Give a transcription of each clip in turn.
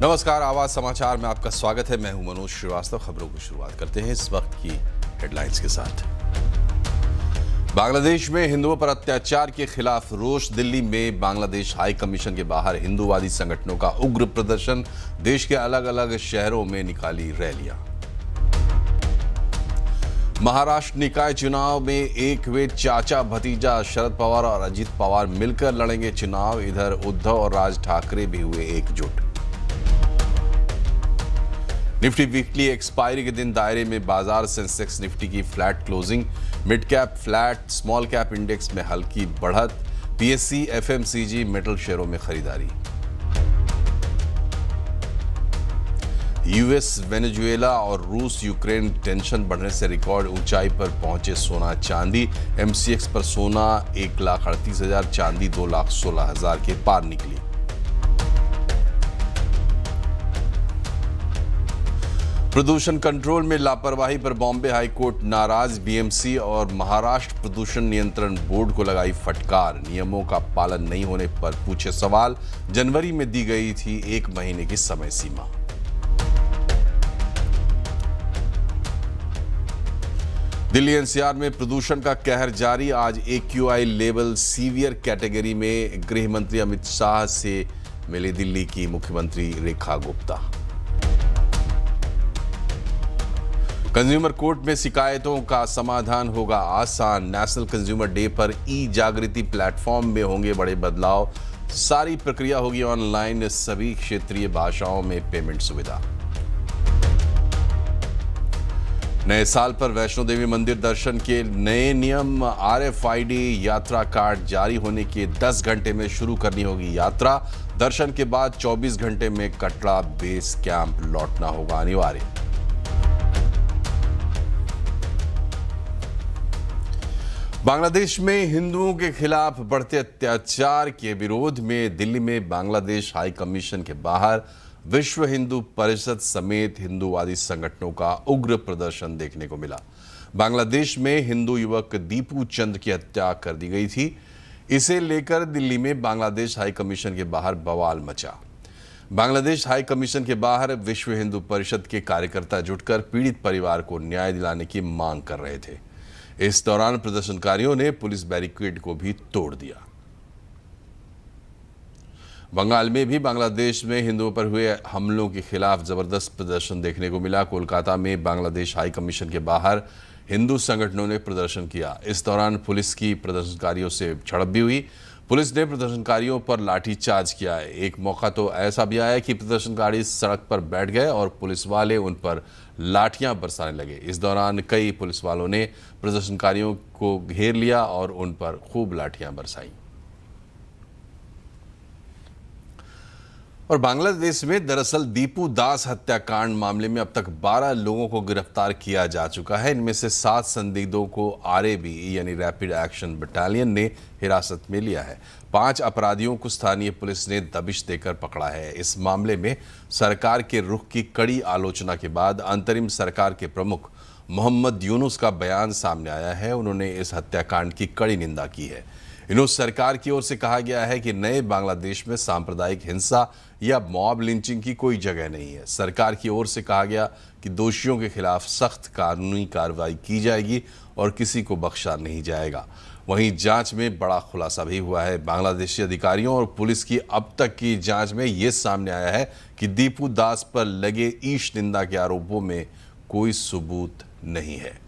नमस्कार, आवाज समाचार में आपका स्वागत है। मैं हूं मनोज श्रीवास्तव। खबरों की शुरुआत करते हैं इस वक्त की हेडलाइंस के साथ। बांग्लादेश में हिंदुओं पर अत्याचार के खिलाफ रोष। दिल्ली में बांग्लादेश हाई कमीशन के बाहर हिंदूवादी संगठनों का उग्र प्रदर्शन। देश के अलग अलग शहरों में निकाली रैलियां। महाराष्ट्र निकाय चुनाव में एक वे चाचा भतीजा शरद पवार और अजित पवार मिलकर लड़ेंगे चुनाव। इधर उद्धव और राज ठाकरे भी हुए एकजुट। निफ्टी वीकली एक्सपायरी के दिन दायरे में बाजार। सेंसेक्स निफ्टी की flat closing. Mid cap flat, small cap index में हल्की बढ़त। पीएससी एफएमसीजी मेटल शेयरों में खरीदारी। यूएस वेनेजुएला और रूस यूक्रेन टेंशन बढ़ने से रिकॉर्ड ऊंचाई पर पहुंचे सोना चांदी। एमसीएक्स पर सोना 1,38,000, चांदी 2,16,000 के पार निकली। प्रदूषण कंट्रोल में लापरवाही पर बॉम्बे हाई कोर्ट नाराज। बीएमसी और महाराष्ट्र प्रदूषण नियंत्रण बोर्ड को लगाई फटकार। नियमों का पालन नहीं होने पर पूछे सवाल। जनवरी में दी गई थी 1 महीने की समय सीमा। दिल्ली एनसीआर में प्रदूषण का कहर जारी। आज AQI लेवल सीवियर कैटेगरी में गृह मंत्री अमित शाह से मिले दिल्ली की मुख्यमंत्री रेखा गुप्ता। कंज्यूमर कोर्ट में शिकायतों का समाधान होगा आसान। नेशनल कंज्यूमर डे पर ई जागृति प्लेटफॉर्म में होंगे बड़े बदलाव। सारी प्रक्रिया होगी ऑनलाइन। सभी क्षेत्रीय भाषाओं में पेमेंट सुविधा। नए साल पर वैष्णो देवी मंदिर दर्शन के नए नियम। RFID यात्रा कार्ड जारी होने के 10 घंटे में शुरू करनी होगी यात्रा। दर्शन के बाद 24 घंटे में कटरा बेस कैंप लौटना होगा अनिवार्य। बांग्लादेश में हिंदुओं के खिलाफ बढ़ते अत्याचार के विरोध में दिल्ली में बांग्लादेश हाई कमीशन के बाहर विश्व हिंदू परिषद समेत हिंदूवादी संगठनों का उग्र प्रदर्शन देखने को मिला। बांग्लादेश में हिंदू युवक दीपू चंद की हत्या कर दी गई थी। इसे लेकर दिल्ली में बांग्लादेश हाई कमीशन के बाहर बवाल मचा। बांग्लादेश हाई कमीशन के बाहर विश्व हिंदू परिषद के कार्यकर्ता जुटकर पीड़ित परिवार को न्याय दिलाने की मांग कर रहे थे। इस दौरान प्रदर्शनकारियों ने पुलिस बैरिकेड को भी तोड़ दिया। बंगाल में भी बांग्लादेश में हिंदुओं पर हुए हमलों के खिलाफ जबरदस्त प्रदर्शन देखने को मिला। कोलकाता में बांग्लादेश हाई कमीशन के बाहर हिंदू संगठनों ने प्रदर्शन किया। इस दौरान पुलिस की प्रदर्शनकारियों से झड़प भी हुई। पुलिस ने प्रदर्शनकारियों पर लाठीचार्ज किया। एक मौका तो ऐसा भी आया कि प्रदर्शनकारी सड़क पर बैठ गए और पुलिस वाले उन पर लाठियां बरसाने लगे। इस दौरान कई पुलिस वालों ने प्रदर्शनकारियों को घेर लिया और उन पर खूब लाठियां बरसाई। और बांग्लादेश में दरअसल दीपू दास हत्याकांड मामले में अब तक 12 लोगों को गिरफ्तार किया जा चुका है। इनमें से 7 संदिग्धों को RAB यानी रैपिड एक्शन बटालियन ने हिरासत में लिया है। 5 अपराधियों को स्थानीय पुलिस ने दबिश देकर पकड़ा है। इस मामले में सरकार के रुख की कड़ी आलोचना के बाद अंतरिम सरकार के प्रमुख मोहम्मद यूनुस का बयान सामने आया है। उन्होंने इस हत्याकांड की कड़ी निंदा की है। यूनुस सरकार की ओर से कहा गया है कि नए बांग्लादेश में सांप्रदायिक हिंसा या मॉब लिंचिंग की कोई जगह नहीं है। सरकार की ओर से कहा गया कि दोषियों के खिलाफ सख्त कानूनी कार्रवाई की जाएगी और किसी को बख्शा नहीं जाएगा। वहीं जांच में बड़ा खुलासा भी हुआ है। बांग्लादेशी अधिकारियों और पुलिस की अब तक की जांच में यह सामने आया है कि दीपू दास पर लगे ईश निंदा के आरोपों में कोई सबूत नहीं है।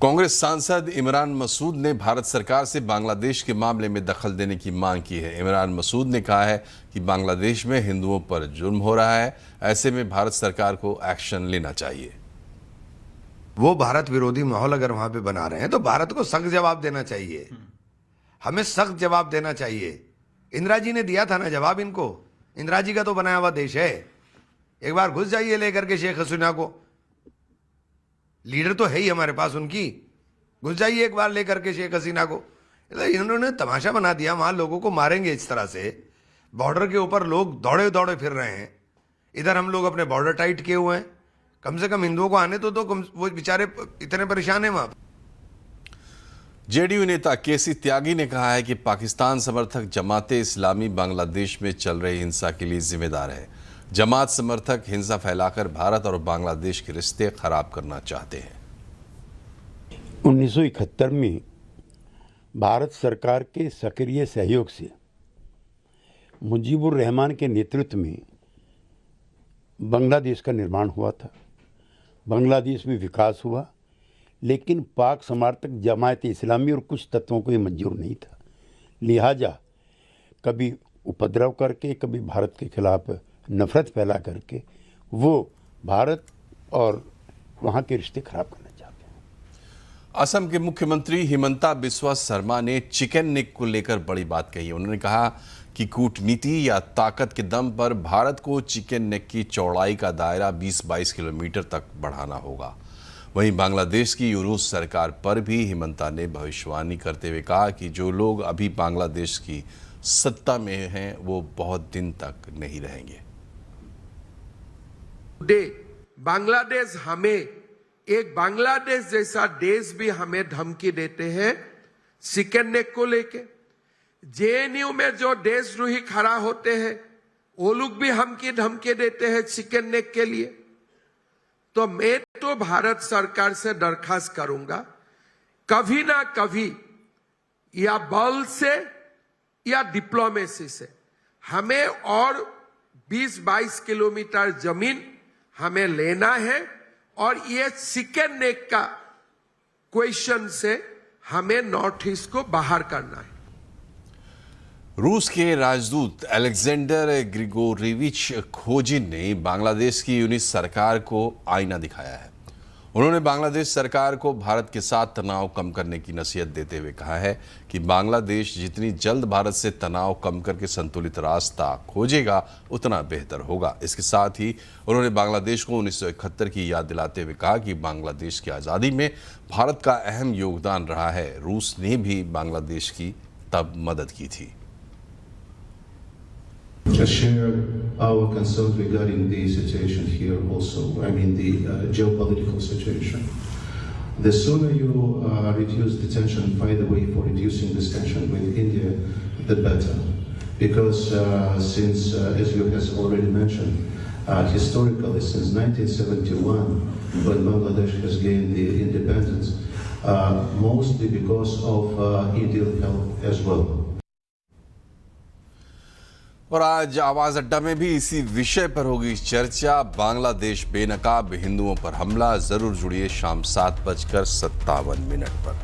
कांग्रेस सांसद इमरान मसूद ने भारत सरकार से बांग्लादेश के मामले में दखल देने की मांग की है। इमरान मसूद ने कहा है कि बांग्लादेश में हिंदुओं पर जुल्म हो रहा है। ऐसे में भारत सरकार को एक्शन लेना चाहिए। वो भारत विरोधी माहौल अगर वहां पे बना रहे हैं तो भारत को सख्त जवाब देना चाहिए। हमें सख्त जवाब देना चाहिए। इंदिरा जी ने दिया था ना जवाब इनको। इंदिरा जी का तो बनाया हुआ देश है। एक बार घुस जाइए लेकर के शेख हसीना को। लीडर तो है ही हमारे पास उनकी। घुस जाइए एक बार लेकर के शेख हसीना को। इन्होंने तमाशा बना दिया। वहां लोगों को मारेंगे इस तरह से। बॉर्डर के ऊपर लोग दौड़े दौड़े फिर रहे हैं। इधर हम लोग अपने बॉर्डर टाइट किए हुए हैं। कम से कम हिंदुओं को आने तो वो बेचारे इतने परेशान हैं वहां। जेडीयू नेता केसी त्यागी ने कहा है कि पाकिस्तान समर्थक जमाते इस्लामी बांग्लादेश में चल रही हिंसा के लिए जिम्मेदार है। जमात समर्थक हिंसा फैलाकर भारत और बांग्लादेश के रिश्ते खराब करना चाहते हैं। 1971 में भारत सरकार के सक्रिय सहयोग से मुजीबुर रहमान के नेतृत्व में बांग्लादेश का निर्माण हुआ था। बांग्लादेश में विकास हुआ, लेकिन पाक समर्थक जमात इस्लामी और कुछ तत्वों को ये मंजूर नहीं था। लिहाजा कभी उपद्रव करके, कभी भारत के खिलाफ नफरत फैला करके वो भारत और वहाँ के रिश्ते खराब करना चाहते हैं। असम के मुख्यमंत्री हिमंता बिस्वा शर्मा ने चिकन नेक को लेकर बड़ी बात कही। उन्होंने कहा कि कूटनीति या ताकत के दम पर भारत को चिकन नेक की चौड़ाई का दायरा 20-22 किलोमीटर तक बढ़ाना होगा। वहीं बांग्लादेश की रूस सरकार पर भी हिमंता ने भविष्यवाणी करते हुए कहा कि जो लोग अभी बांग्लादेश की सत्ता में हैं वो बहुत दिन तक नहीं रहेंगे। बांग्लादेश हमें एक बांग्लादेश जैसा देश भी हमें धमकी देते हैं चिकन नेक को लेके। जेएनयू में जो देशद्रोही खड़ा होते हैं वो लोग भी हमकी धमकी देते हैं चिकन नेक के लिए। तो मैं तो भारत सरकार से दरखास्त करूंगा, कभी ना कभी या बल से या डिप्लोमेसी से हमें और 20-22 किलोमीटर जमीन हमें लेना है और ये चिकन नेक का क्वेश्चन से हमें नॉर्थ ईस्ट को बाहर करना है। रूस के राजदूत अलेक्जेंडर ग्रिगोरिविच खोजिन ने बांग्लादेश की यूनिट सरकार को आईना दिखाया है। उन्होंने बांग्लादेश सरकार को भारत के साथ तनाव कम करने की नसीहत देते हुए कहा है कि बांग्लादेश जितनी जल्द भारत से तनाव कम करके संतुलित रास्ता खोजेगा उतना बेहतर होगा। इसके साथ ही उन्होंने बांग्लादेश को 1971 की याद दिलाते हुए कहा कि बांग्लादेश की आज़ादी में भारत का अहम योगदान रहा है। रूस ने भी बांग्लादेश की तब मदद की थी। Share our concern regarding the situation here also, I mean the geopolitical situation. The sooner you reduce the tension, find a way for reducing this tension with India, the better. Because since, as you has already mentioned, historically since 1971, when Bangladesh has gained the independence, mostly because of Indian help as well. और आज आवाज अड्डा में भी इसी विषय पर होगी चर्चा। बांग्लादेश बेनकाब हिंदुओं पर हमला। जरूर जुड़िए शाम 7:57 पर।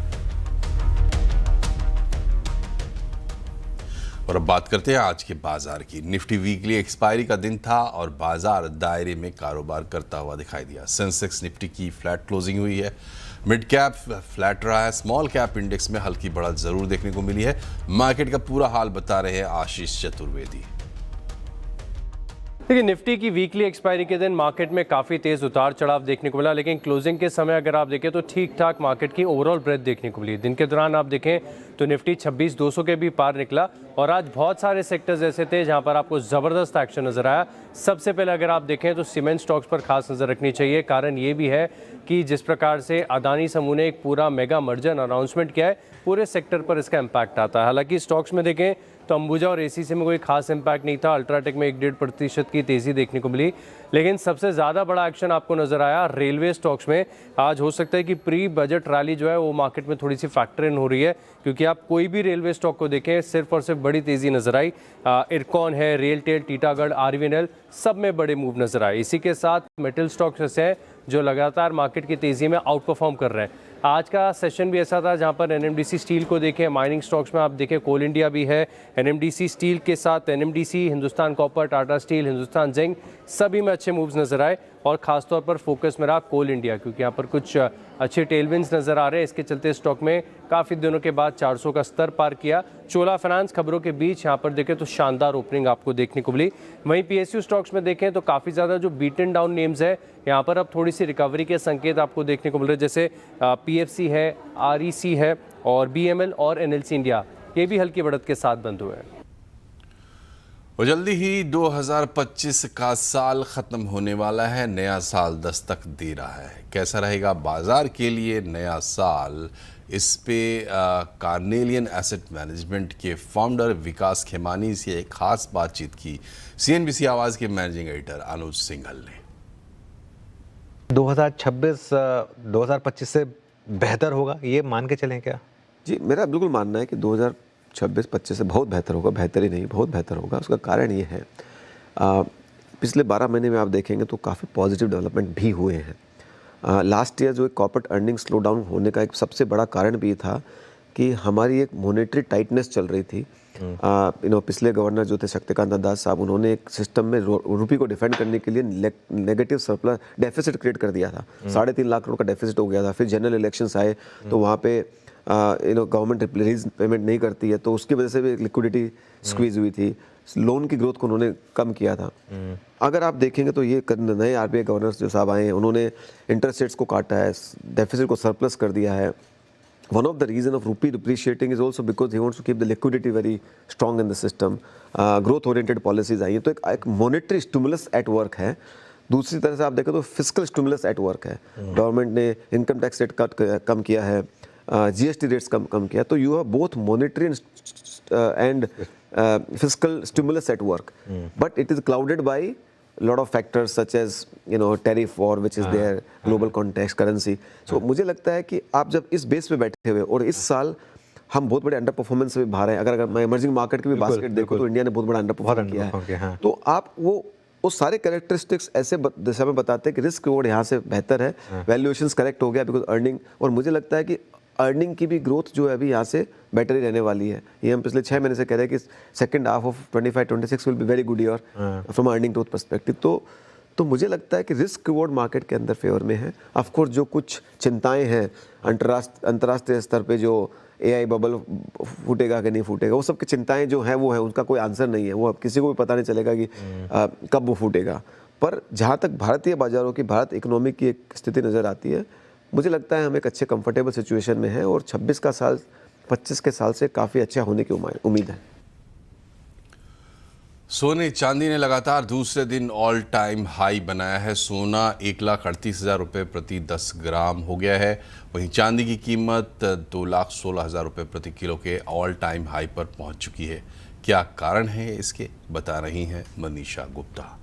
और अब बात करते हैं आज के बाजार की। निफ्टी वीकली एक्सपायरी का दिन था और बाजार दायरे में कारोबार करता हुआ दिखाई दिया। सेंसेक्स निफ्टी की फ्लैट क्लोजिंग हुई है। मिड कैप फ्लैट रहा है। स्मॉल कैप इंडेक्स में हल्की बढ़त जरूर देखने को मिली है। मार्केट का पूरा हाल बता रहे हैं आशीष चतुर्वेदी। देखिए, निफ्टी की वीकली एक्सपायरी के दिन मार्केट में काफ़ी तेज़ उतार चढ़ाव देखने को मिला, लेकिन क्लोजिंग के समय अगर आप देखें तो ठीक ठाक मार्केट की ओवरऑल ब्रेथ देखने को मिली। दिन के दौरान आप देखें तो निफ्टी 26,200 के भी पार निकला और आज बहुत सारे सेक्टर्स ऐसे थे जहां पर आपको ज़बरदस्त एक्शन नज़र आया। सबसे पहले अगर आप देखें तो सीमेंट स्टॉक्स पर खास नज़र रखनी चाहिए। कारण ये भी है कि जिस प्रकार से अदानी समूह ने एक पूरा मेगा मर्जर अनाउंसमेंट किया है, पूरे सेक्टर पर इसका इम्पैक्ट आता है। हालांकि स्टॉक्स में देखें तो अंबुजा और एसीसी में कोई खास इम्पैक्ट नहीं था। अल्ट्राटेक में 1-1.5% की तेज़ी देखने को मिली, लेकिन सबसे ज़्यादा बड़ा एक्शन आपको नज़र आया रेलवे स्टॉक्स में। आज हो सकता है कि प्री बजट रैली जो है वो मार्केट में थोड़ी सी फैक्टर इन हो रही है, क्योंकि आप कोई भी रेलवे स्टॉक को देखें सिर्फ और सिर्फ बड़ी तेज़ी नज़र आई। इरकॉन है, रेलटेल, टीटागढ़, आरवीएनएल, सब में बड़े मूव नज़र आए। इसी के साथ मेटल स्टॉक्स ऐसे हैं जो लगातार मार्केट की तेज़ी में आउट परफॉर्म कर रहे हैं। आज का सेशन भी ऐसा था जहां पर एनएमडीसी स्टील को देखें, माइनिंग स्टॉक्स में आप देखें कोल इंडिया भी है, एनएमडीसी स्टील के साथ NMDC, Hindustan copper, Tata steel, Hindustan zinc, सभी में अच्छे मूव्स नज़र आए। और खासतौर पर फोकस में रहा कोल इंडिया, क्योंकि यहाँ पर कुछ अच्छे टेलविंड्स नज़र आ रहे हैं। इसके चलते स्टॉक में काफ़ी दिनों के बाद 400 का स्तर पार किया। चोला फाइनेंस खबरों के बीच यहाँ पर देखें तो शानदार ओपनिंग आपको देखने को मिली। वहीं पीएसयू स्टॉक्स में देखें तो काफ़ी ज़्यादा जो बीटन डाउन नेम्स है यहाँ पर अब थोड़ी सी रिकवरी के संकेत आपको देखने को मिल रहे हैं, जैसे पीएफसी है, आरईसी है और बीएमएल और एनएलसी इंडिया, ये भी हल्की बढ़त के साथ बंद हुए हैं। और जल्दी ही 2025 का साल खत्म होने वाला है। नया साल दस्तक दे रहा है। कैसा रहेगा बाजार के लिए नया साल, इस पे कार्नेलियन एसेट मैनेजमेंट के फाउंडर विकास खेमानी से एक खास बातचीत की CNBC आवाज़ के मैनेजिंग एडिटर अनुज सिंघल ने। 2025 से बेहतर होगा, ये मान के चलें क्या? जी, मेरा बिल्कुल मानना है कि 2026-25 से बहुत बेहतर होगा, बेहतर ही नहीं बहुत बेहतर होगा। उसका कारण ये है, पिछले 12 महीने में आप देखेंगे तो काफ़ी पॉजिटिव डेवलपमेंट भी हुए हैं। लास्ट ईयर जो एक कॉर्पोरेट अर्निंग स्लो डाउन होने का एक सबसे बड़ा कारण भी था कि हमारी एक मॉनेटरी टाइटनेस चल रही थी। पिछले गवर्नर जो थे शक्तिकांत दास साहब, उन्होंने एक सिस्टम में रुपये को डिफेंड करने के लिए नेगेटिव सरप्लस डेफिसिट क्रिएट कर दिया था। 3.5 लाख करोड़ का डेफिसिट हो गया था। फिर जनरल इलेक्शंस आए तो वहाँ पे गवर्नमेंट रिप्लेस पेमेंट नहीं करती है, तो उसकी वजह से भी लिक्विडिटी स्क्वीज हुई थी। लोन की ग्रोथ को उन्होंने कम किया था। अगर आप देखेंगे तो ये नए RBI गवर्नर्स जो साहब आए हैं, उन्होंने इंटरेस्ट रेट्स को काटा है, डेफिसिट को सरप्लस कर दिया है। One of the reason of rupee depreciating is also because he wants to keep the liquidity very strong in the system. Growth oriented policies आई हैं, तो एक monetary stimulus at work है। दूसरी तरह से आप देखें तो fiscal stimulus at work है। गवर्नमेंट ने इनकम टैक्स रेट कम किया है, GST रेट्स कम किया, तो you have both monetary and fiscal stimulus at work, but it is clouded by lot of factors such as tariff war which is there, global context, currency. So मुझे लगता है कि आप जब इस बेस पे बैठे हुए और इस साल हम बहुत बड़े अंडर परफॉर्मेंस से भी बाहर हैं। अगर मैं इमर्जिंग मार्केट की भी बास्केट देखो तो इंडिया ने बहुत बड़ा अंडर परफॉर्म किया है। तो आप वो सारे कैरेक्टरिस्टिक्स ऐसे दिशा में बताते हैं कि रिस्क रिवॉर्ड यहाँ से बेहतर है, वैल्यूएशंस करेक्ट हो गया बिकॉज अर्निंग, और मुझे लगता है कि अर्निंग की भी ग्रोथ जो है अभी यहाँ से बेटर ही रहने वाली है। ये हम पिछले 6 महीने से कह रहे हैं कि second half of 25-26 will be very good year from earning growth perspective. तो मुझे लगता है कि रिस्क रिवॉर्ड मार्केट के अंदर फेवर में है। ऑफकोर्स जो कुछ चिंताएं हैं अंतर्राष्ट्रीय स्तर पे, जो AI बबल फूटेगा कि नहीं फूटेगा, वो सब की चिंताएं जो हैं वो है, उनका कोई आंसर नहीं है। वो अब किसी को भी पता नहीं चलेगा कि कब वो फूटेगा। पर जहाँ तक भारतीय बाजारों की, भारत इकोनॉमी की एक स्थिति नज़र आती है, मुझे लगता है हम एक अच्छे कंफर्टेबल सिचुएशन में हैं और 26 का साल 25 के साल से काफ़ी अच्छा होने की उम्मीद है। सोने चांदी ने लगातार दूसरे दिन ऑल टाइम हाई बनाया है। सोना 1,38,000 रुपये प्रति 10 ग्राम हो गया है। वहीं चांदी की कीमत 2,16,000 रुपये प्रति किलो के ऑल टाइम हाई पर पहुंच चुकी है। क्या कारण है इसके, बता रही हैं मनीषा गुप्ता।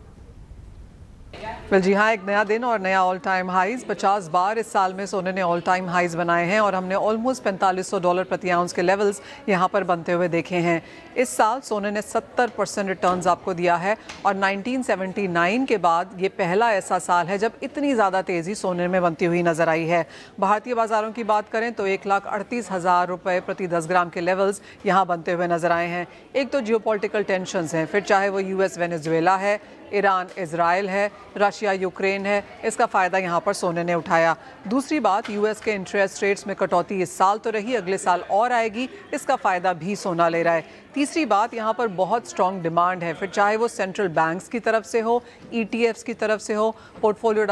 जी हाँ, एक नया दिन और नया ऑल टाइम हाइज। 50 बार इस साल में सोने ने ऑल टाइम हाइज बनाए हैं और हमने ऑलमोस्ट $4500 प्रति आउंस के लेवल्स यहाँ पर बनते हुए देखे हैं। इस साल सोने ने 70% रिटर्न्स आपको दिया है और 1979 के बाद ये पहला ऐसा साल है जब इतनी ज़्यादा तेज़ी सोने में बनती हुई नजर आई है। भारतीय बाजारों की बात करें तो 1,38,000 रुपये प्रति 10 ग्राम के लेवल्स यहाँ बनते हुए नजर आए हैं। एक तो जियोपॉलिटिकल टेंशंस हैं, फिर चाहे वो US वेनेजुएला है, ईरान इजराइल है, रशिया यूक्रेन है, इसका फ़ायदा यहाँ पर सोने ने उठाया। दूसरी बात, US के इंटरेस्ट रेट्स में कटौती इस साल तो रही, अगले साल और आएगी, इसका फ़ायदा भी सोना ले रहा है। तीसरी बात, यहाँ पर बहुत स्ट्रॉन्ग डिमांड है, फिर चाहे वो सेंट्रल बैंक्स की तरफ से हो, ETFs की तरफ से हो, पोर्टफोलियो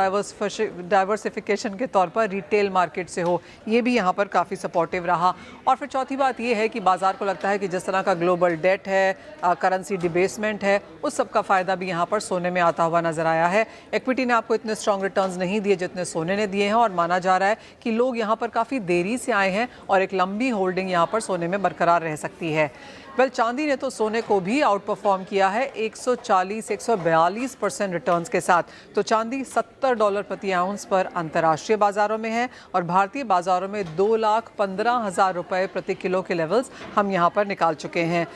डाइवर्सिफिकेशन के तौर पर रिटेल मार्केट से हो, ये भी यहाँ पर काफ़ी सपोर्टिव रहा। और फिर चौथी बात ये है कि बाजार को लगता है कि जिस तरह का ग्लोबल डेट है, करेंसी डिबेसमेंट है, उस सब का फ़ायदा भी यहाँ पर सोने में आता हुआ नजर आया है। इक्विटी ने आपको इतने स्ट्रॉन्ग रिटर्न्स नहीं दिए जितने सोने ने दिए हैं और माना जा रहा है कि लोग यहाँ पर काफ़ी देरी से आए हैं और एक लंबी होल्डिंग यहाँ पर सोने में बरकरार रह सकती है। चांदी ने तो सोने को भी आउट परफॉर्म किया है 140-142% रिटर्न्स के साथ। तो चांदी $70 प्रति आउंस पर अंतर्राष्ट्रीय बाजारों में है और भारतीय बाजारों में 2,15,000 रुपये प्रति किलो के लेवल्स हम यहाँ पर निकाल चुके हैं।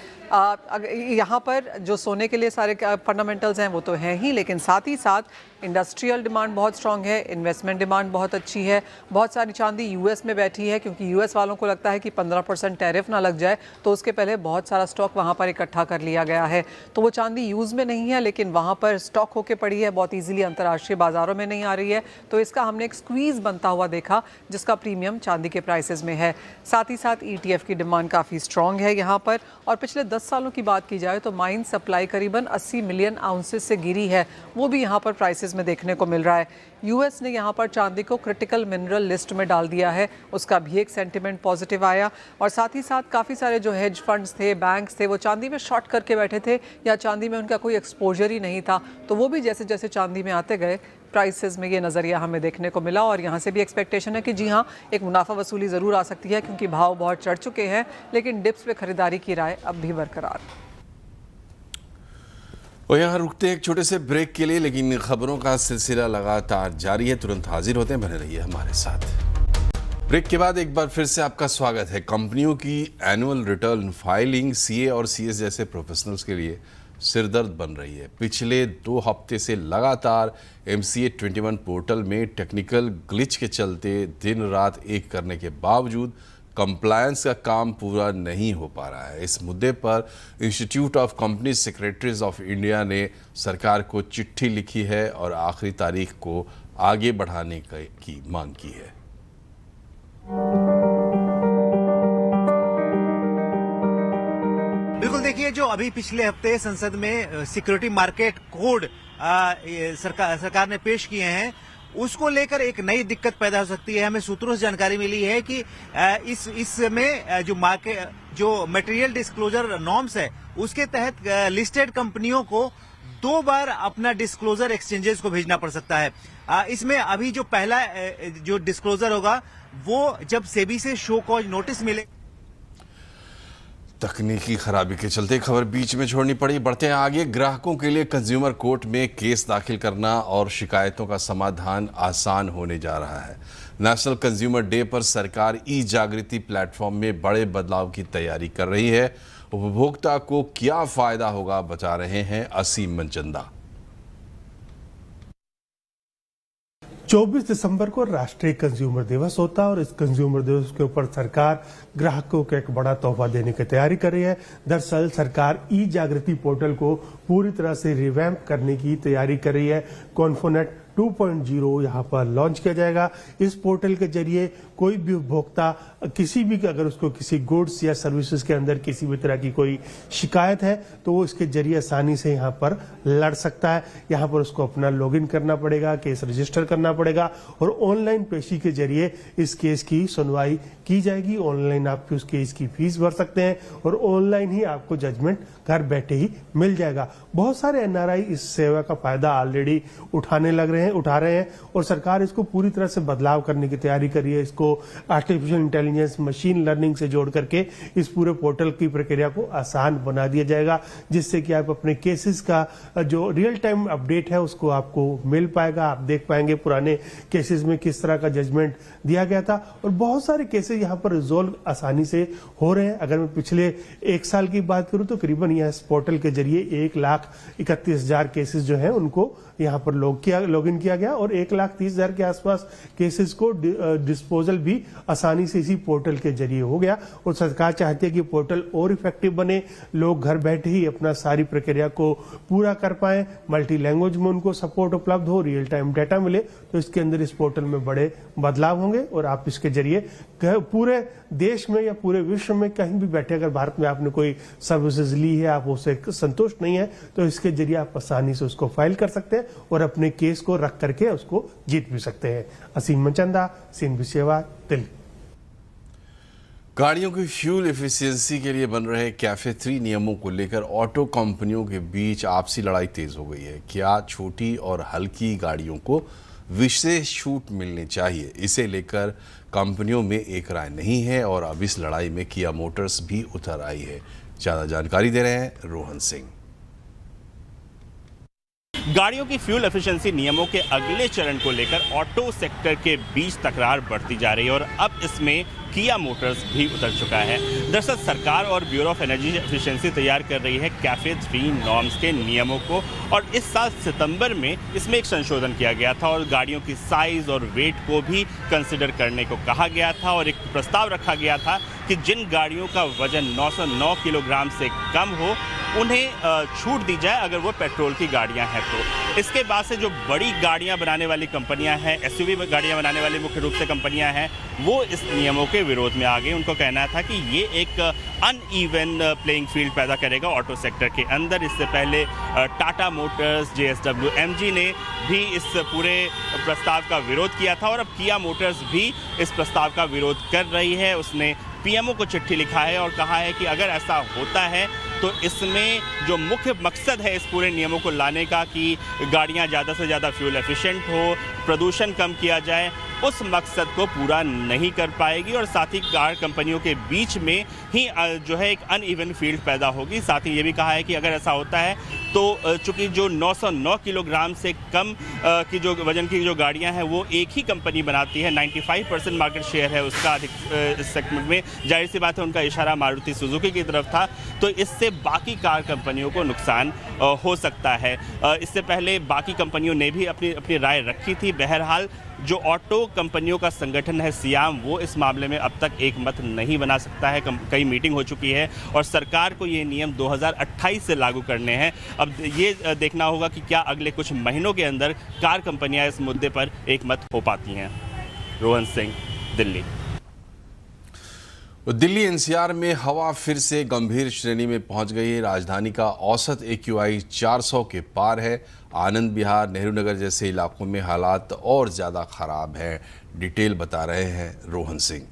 यहाँ पर जो सोने के लिए सारे फंडामेंटल्स हैं वो तो हैं ही, लेकिन साथ ही साथ इंडस्ट्रियल डिमांड बहुत स्ट्रांग है, इन्वेस्टमेंट डिमांड बहुत अच्छी है। बहुत सारी चांदी US में बैठी है क्योंकि US वालों को लगता है कि 15% टैरिफ ना लग जाए, तो उसके पहले बहुत सारा स्टॉक वहाँ पर इकट्ठा कर लिया गया है। तो वो चांदी यूज़ में नहीं है लेकिन वहाँ पर स्टॉक होके पड़ी है, बहुत ईजिली अंतर्राष्ट्रीय बाजारों में नहीं आ रही है। तो इसका हमने एक स्क्वीज़ बनता हुआ देखा जिसका प्रीमियम चांदी के प्राइसेस में है। साथ ही साथ ETF की डिमांड काफ़ी स्ट्रॉन्ग है यहाँ पर। और पिछले 10 सालों की बात की जाए तो माइन सप्लाई करीबन 80 मिलियन आउंसेस से गिरी है, वो भी यहाँ पर प्राइसेस में देखने को मिल रहा है। यूएस ने यहाँ पर चांदी को क्रिटिकल मिनरल लिस्ट में डाल दिया है, उसका भी एक सेंटिमेंट पॉजिटिव आया। और साथ ही साथ काफ़ी सारे जो हेज फंड्स थे, बैंक्स थे, वो चांदी में शॉर्ट करके बैठे थे या चांदी में उनका कोई एक्सपोजर ही नहीं था, तो वो भी जैसे जैसे चांदी में आते गए प्राइसेस में ये नज़रिया हमें देखने को मिला। और यहाँ से भी एक्सपेक्टेशन है कि जी हाँ, एक मुनाफा वसूली ज़रूर आ सकती है क्योंकि भाव बहुत चढ़ चुके हैं, लेकिन डिप्स पे खरीदारी की राय अब भी बरकरार। और यहाँ रुकते हैं एक छोटे से ब्रेक के लिए, लेकिन खबरों का सिलसिला लगातार जारी है। तुरंत हाजिर होते हैं, बने रहिए हमारे साथ। ब्रेक के बाद एक बार फिर से आपका स्वागत है। कंपनियों की एनुअल रिटर्न फाइलिंग सीए और सीएस जैसे प्रोफेशनल्स के लिए सिरदर्द बन रही है। पिछले 2 हफ्ते से लगातार MCA 21 पोर्टल में टेक्निकल ग्लिच के चलते दिन रात एक करने के बावजूद कंप्लायंस का काम पूरा नहीं हो पा रहा है। इस मुद्दे पर institute of company secretaries of India ने सरकार को चिट्ठी लिखी है और आखिरी तारीख को आगे बढ़ाने की मांग की है। बिल्कुल, देखिए जो अभी पिछले हफ्ते संसद में सिक्योरिटी मार्केट कोड सरकार ने पेश किए हैं, उसको लेकर एक नई दिक्कत पैदा हो सकती है। हमें सूत्रों से जानकारी मिली है कि इसमें जो मटेरियल डिस्क्लोजर नॉर्म्स है, उसके तहत लिस्टेड कंपनियों को 2 बार अपना डिस्क्लोजर एक्सचेंजेस को भेजना पड़ सकता है। इसमें अभी जो पहला जो डिस्क्लोजर होगा वो जब सेबी से शो कॉज नोटिस मिले। तकनीकी खराबी के चलते खबर बीच में छोड़नी पड़ी। बढ़ते हैं आगे। ग्राहकों के लिए कंज्यूमर कोर्ट में केस दाखिल करना और शिकायतों का समाधान आसान होने जा रहा है। नेशनल कंज्यूमर डे पर सरकार ई जागृति प्लेटफॉर्म में बड़े बदलाव की तैयारी कर रही है। उपभोक्ता को क्या फायदा होगा, बता रहे हैं असीम मनचंदा। 24 दिसंबर को राष्ट्रीय कंज्यूमर दिवस होता है और इस कंज्यूमर दिवस के ऊपर सरकार ग्राहकों को एक बड़ा तोहफा देने की तैयारी कर रही है। दरअसल सरकार ई जागृति पोर्टल को पूरी तरह से रिवैम्प करने की तैयारी कर रही है। कॉन्फोनेट 2.0 यहाँ पर लॉन्च किया जाएगा। इस पोर्टल के जरिए कोई भी उपभोक्ता किसी भी, अगर उसको किसी गुड्स या सर्विसेज के अंदर किसी भी तरह की कोई शिकायत है तो वो इसके जरिए आसानी से यहाँ पर लड़ सकता है। यहाँ पर उसको अपना लॉगिन करना पड़ेगा, केस रजिस्टर करना पड़ेगा और ऑनलाइन पेशी के जरिए इस केस की सुनवाई की जाएगी। ऑनलाइन आप उस केस की फीस भर सकते हैं और ऑनलाइन ही आपको जजमेंट घर बैठे ही मिल जाएगा। बहुत सारे एनआरआई इस सेवा का फायदा ऑलरेडी उठा रहे हैं और सरकार इसको पूरी तरह से बदलाव करने की तैयारी कर रही है। इसको आर्टिफिशियल इंटेलिजेंस, मशीन लर्निंग से जोड़ करके इस पूरे पोर्टल की प्रक्रिया को आसान बना दिया जाएगा, जिससे कि आप अपने केसेस का जो रियल टाइम अपडेट है उसको आपको मिल पाएगा। आप देख पाएंगे पुराने केसेस में किस तरह का जजमेंट दिया गया था और बहुत सारे केसेस यहाँ पर रिजोल्व आसानी से हो रहे हैं। अगर मैं पिछले 1 साल की बात करूं तो करीबन यह पोर्टल के जरिए 1,31,000 केसेस जो हैं उनको यहाँ पर लॉगिन किया गया और 1,30,000 के आसपास केसेस को डिस्पोजल भी आसानी से इसी पोर्टल के जरिए हो गया। और सरकार चाहती है कि पोर्टल और इफेक्टिव बने, लोग घर बैठे ही अपना सारी प्रक्रिया को पूरा कर पाएं, मल्टी लैंग्वेज में उनको सपोर्ट उपलब्ध हो, रियल टाइम डाटा मिले। तो इसके अंदर इस पोर्टल में बड़े बदलाव होंगे और आप इसके जरिए पूरे देश में या पूरे विश्व में कहीं भी बैठे, अगर भारत में आपने कोई सर्विसेज ली है, आप उससे संतुष्ट नहीं है, तो इसके जरिए आप आसानी से उसको फाइल कर सकते हैं और अपने केस को रख करके उसको जीत भी सकते हैं। असीम मनचंदा, CNBC सेवा, दिल्ली। गाड़ियों की फ्यूल एफिशिएंसी के लिए बन रहे कैफे 3 नियमों को लेकर ऑटो कंपनियों के बीच आपसी लड़ाई तेज हो गई है। क्या छोटी और हल्की गाड़ियों को विशेष छूट मिलनी चाहिए, इसे लेकर कंपनियों में एक राय नहीं है और अब इस लड़ाई में किया मोटर्स भी उतर आई है। ज़्यादा जानकारी दे रहे हैं रोहन सिंह। गाड़ियों की फ्यूल एफिशिएंसी नियमों के अगले चरण को लेकर ऑटो सेक्टर के बीच तकरार बढ़ती जा रही है और अब इसमें किया मोटर्स भी उतर चुका है। दरअसल सरकार और ब्यूरो ऑफ एनर्जी एफिशिएंसी तैयार कर रही है कैफे 3 नॉर्म्स के नियमों को और इस साल सितंबर में इसमें एक संशोधन किया गया था और गाड़ियों की साइज और वेट को भी कंसिडर करने को कहा गया था और एक प्रस्ताव रखा गया था कि जिन गाड़ियों का वजन 909 किलोग्राम से कम हो उन्हें छूट दी जाए अगर वो पेट्रोल की गाड़ियां हैं तो। इसके बाद से जो बड़ी गाड़ियां बनाने वाली कंपनियां हैं, एसयूवी गाड़ियां बनाने वाली मुख्य रूप से कंपनियां हैं, वो इस नियमों के विरोध में आ गई। उनको कहना था कि ये एक अनइवन प्लेइंग फील्ड पैदा करेगा ऑटो सेक्टर के अंदर। इससे पहले टाटा मोटर्स, JSW, MG ने भी इस पूरे प्रस्ताव का विरोध किया था और अब किया मोटर्स भी इस प्रस्ताव का विरोध कर रही है। उसने पीएमओ को चिट्ठी लिखा है और कहा है कि अगर ऐसा होता है तो इसमें जो मुख्य मकसद है इस पूरे नियमों को लाने का कि गाड़ियां ज़्यादा से ज़्यादा फ्यूल एफिशिएंट हो, प्रदूषण कम किया जाए, उस मकसद को पूरा नहीं कर पाएगी और साथ ही कार कंपनियों के बीच में ही जो है एक अनइवन फील्ड पैदा होगी। साथ ही ये भी कहा है कि अगर ऐसा होता है तो चूंकि जो 909 किलोग्राम से कम की जो वजन की जो गाड़ियां हैं वो एक ही कंपनी बनाती है, 95% मार्केट शेयर है उसका अधिक इस सेगमेंट में। जाहिर सी बात है उनका इशारा मारुति सुजुकी की तरफ था, तो इससे बाकी कार कंपनियों को नुकसान हो सकता है। इससे पहले बाकी कंपनियों ने भी अपनी राय रखी थी। बहरहाल जो ऑटो कंपनियों का संगठन है सियाम, वो इस मामले में अब तक एक मत नहीं बना सकता है। कई मीटिंग हो चुकी है और सरकार को ये नियम 2028 से लागू करने हैं। अब ये देखना होगा कि क्या अगले कुछ महीनों के अंदर कार कंपनियां इस मुद्दे पर एक मत हो पाती हैं। रोहन सिंह, दिल्ली। दिल्ली एनसीआर में हवा फिर से गंभीर श्रेणी में पहुंच गई है। राजधानी का औसत AQI 400 के पार है। आनंद विहार, नेहरू नगर जैसे इलाकों में हालात और ज़्यादा खराब हैं। डिटेल बता रहे हैं रोहन सिंह।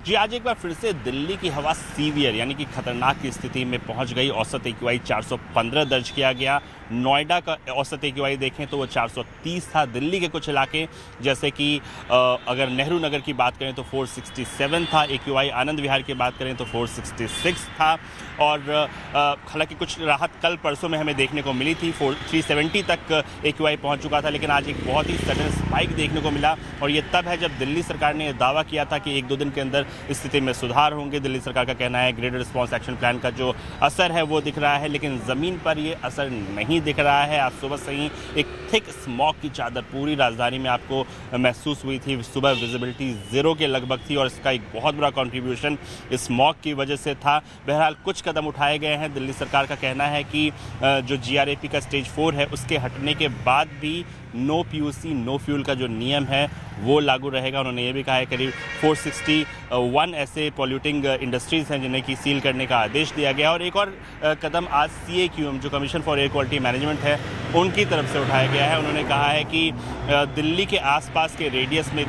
जी, आज एक बार फिर से दिल्ली की हवा सीवियर यानी कि खतरनाक की स्थिति में पहुंच गई। औसत AQI 415 दर्ज किया गया। नोएडा का औसत AQI देखें तो वो 430 था। दिल्ली के कुछ इलाके जैसे कि अगर नेहरू नगर की बात करें तो 467 था AQI। आनंद विहार की बात करें तो 466 था। और हालांकि कुछ राहत कल परसों में हमें देखने को मिली थी, 370 तक AQI पहुंच चुका था, लेकिन आज एक बहुत ही सडन स्पाइक देखने को मिला। और ये तब है जब दिल्ली सरकार ने दावा किया था कि 1-2 दिन के अंदर स्थिति में सुधार होंगे। दिल्ली सरकार का कहना है ग्रेड रिस्पॉन्स एक्शन प्लान का जो असर है वो दिख रहा है, लेकिन ज़मीन पर ये असर नहीं दिख रहा है। आज सुबह से ही एक थिक स्मॉग की चादर पूरी राजधानी में आपको महसूस हुई थी। सुबह विजिबिलिटी 0 के लगभग थी और इसका एक बहुत बड़ा कंट्रीब्यूशन स्मॉग की वजह से था। बहरहाल कुछ कदम उठाए गए हैं। दिल्ली सरकार का कहना है कि जो GRAP का स्टेज 4 है उसके हटने के बाद भी नो PUC नो फ्यूल का जो नियम है वो लागू रहेगा। उन्होंने ये भी कहा है करीब 461 ऐसे पॉल्यूटिंग इंडस्ट्रीज़ हैं जिन्हें की सील करने का आदेश दिया गया। और एक और कदम आज CAQM जो commission for air quality management है उनकी तरफ से उठाया गया है। उन्होंने कहा है कि दिल्ली के आसपास के रेडियस में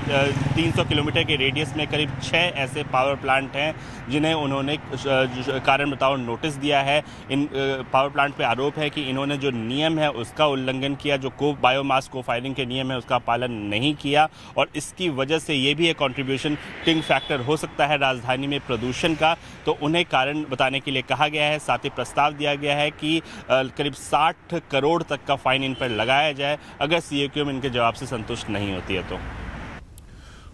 300 किलोमीटर के रेडियस में करीब 6 ऐसे पावर प्लांट हैं जिन्हें उन्होंने कारण बताओ नोटिस दिया है। इन पावर प्लांट पे आरोप है कि इन्होंने जो नियम है उसका उल्लंघन किया, जो बायोमास को फायरिंग के नियम है उसका पालन नहीं किया और इसकी वजह से ये भी एक कंट्रीब्यूटिंग फैक्टर हो सकता है राजधानी में प्रदूषण का। तो उन्हें कारण बताने के लिए कहा गया है। साथ ही प्रस्ताव दिया गया है कि करीब 60 करोड़ तक का फाइन इन पर लगाया जाए अगर CAQM इनके जवाब से संतुष्ट नहीं होती है तो।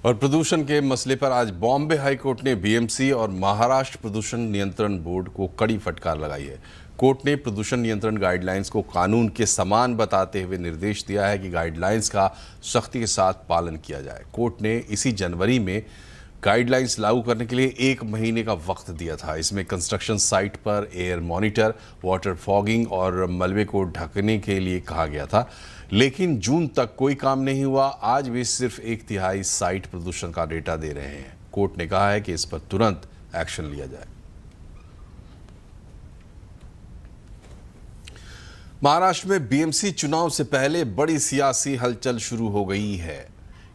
और प्रदूषण के मसले पर आज बॉम्बे हाईकोर्ट ने BMC और महाराष्ट्र प्रदूषण नियंत्रण बोर्ड को कड़ी फटकार लगाई है। कोर्ट ने प्रदूषण नियंत्रण गाइडलाइंस को कानून के समान बताते हुए निर्देश दिया है कि गाइडलाइंस का सख्ती के साथ पालन किया जाए। कोर्ट ने इसी जनवरी में गाइडलाइंस लागू करने के लिए 1 महीने का वक्त दिया था। इसमें कंस्ट्रक्शन साइट पर एयर मॉनिटर, वाटर फॉगिंग और मलबे को ढकने के लिए कहा गया था, लेकिन जून तक कोई काम नहीं हुआ। आज भी सिर्फ 1/3 साइट प्रदूषण का डेटा दे रहे हैं। कोर्ट ने कहा है कि इस पर तुरंत एक्शन लिया जाए। महाराष्ट्र में BMC चुनाव से पहले बड़ी सियासी हलचल शुरू हो गई है।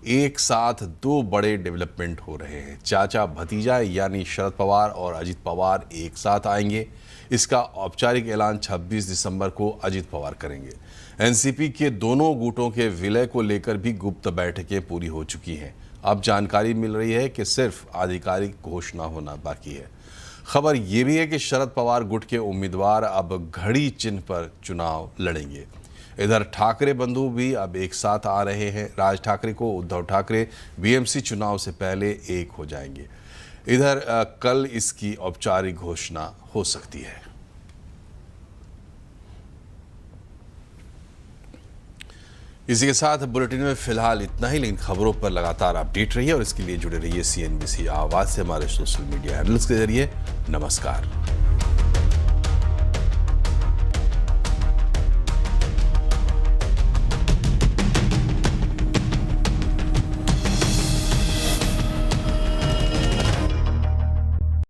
एक साथ 2 बड़े डेवलपमेंट हो रहे हैं। चाचा भतीजा यानी शरद पवार और अजित पवार एक साथ आएंगे। इसका औपचारिक ऐलान 26 दिसंबर को अजित पवार करेंगे। NCP के दोनों गुटों के विलय को लेकर भी गुप्त बैठकें पूरी हो चुकी हैं। अब जानकारी मिल रही है कि सिर्फ आधिकारिक घोषणा होना बाकी है। खबर ये भी है कि शरद पवार गुट के उम्मीदवार अब घड़ी चिन्ह पर चुनाव लड़ेंगे। इधर ठाकरे बंधु भी अब एक साथ आ रहे हैं। राज ठाकरे को उद्धव ठाकरे BMC चुनाव से पहले एक हो जाएंगे। इधर कल इसकी औपचारिक घोषणा हो सकती है। इसी के साथ बुलेटिन में फिलहाल इतना ही, लेकिन खबरों पर लगातार अपडेट रहिए और इसके लिए जुड़े रहिए CNBC आवाज से हमारे सोशल मीडिया हैंडल्स के जरिए। नमस्कार।